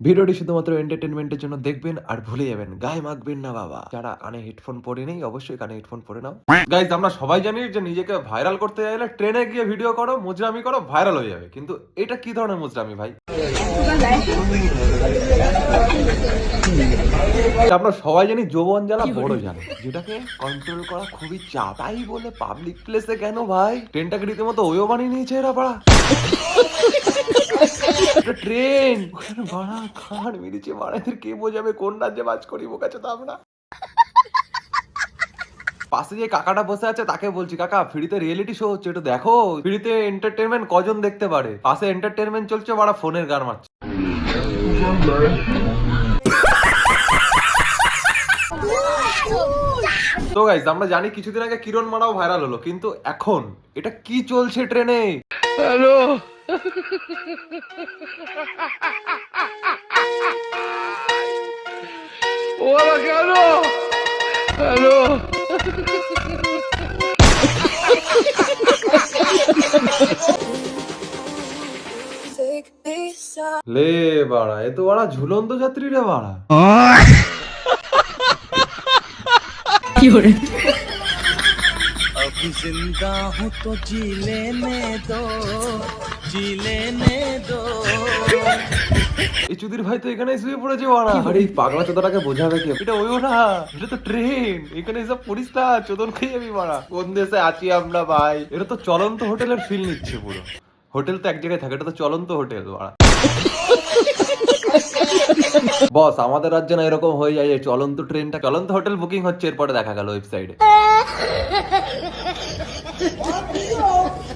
ভিডিওটি শুধুমাত্র এন্টারটেনমেন্টের জন্য দেখবেন আর ভুলে যাবেন, গায়ে মাখবেন না বাবা। যারা কানে হেডফোন পরে নেই অবশ্যই কানে হেডফোন পরে নাও। গাইজ, আমরা সবাই জানি যে নিজেকে ভাইরাল করতে চাইলে ট্রেনে গিয়ে ভিডিও করো, মুজরামি করো, ভাইরাল হয়ে যাবে। কিন্তু এটা কি ধরনের মুজরামি ভাই? আমরা সবাই জানি যৌবন জ্বালা বড় জ্বালা, যেটাকে কন্ট্রোল করা খুবই চাপ। তাই বলে পাবলিক প্লেসে কেন ভাই ট্রেনটাকে রীতিমতো ওইও বানিয়ে নিয়েছে এরা পাড়া। ট্রেন বাড়া খান মেরেছে বাড়াদের, কে বোঝাবে কোন রাজ্যে বাজ করি বোকাচ্ছে তো আমরা। পাশে যে কাকাটা বসে আছে তাকে বলছি, কাকা ফ্রিতে রিয়েলিটি শো হচ্ছে, একটু দেখো ফ্রিতে এন্টারটেনমেন্ট কজন দেখতে পারে। পাশে এন্টারটেনমেন্ট চলছে, বাড়া ফোনের গান মারছে। তো গাইস, আমরা জানি কিছুদিন আগে কিরণ মারাও ভাইরাল হলো, কিন্তু এখন এটা কি চলছে ট্রেনে? হ্যালো, ওরা কেন? হ্যালো, লে বাড়া, এ তো বাড়া ঝুলন্ত যাত্রী রে বাড়া। কি করে? अब जिंदा हूँ तो जी लेने दो, जी लेने दो। এই চুদির ভাই তো এখানে শুয়ে পড়েছে বাড়া। আরে এই পাগলা চোদাটাকে বোঝাবে কি? এটা ওইও না, এটা তো ট্রেন। এখানে এসব পড়িস না, চোদন খেয়ে যাবি বাড়া। কোন দেশে আছি আমরা ভাই? এটা তো চলন্ত হোটেলের ফিল নিচ্ছে পুরো। হোটেল তো এক জায়গায় থাকে, এটা তো চলন্ত হোটেল বাড়া। বস, আমাদের রাজ্যে না এরকম হয়ে যায়, চলন্ত ট্রেনটা চলন্ত হোটেল বুকিং হচ্ছে, এরপরে দেখা গেল ওয়েবসাইটে।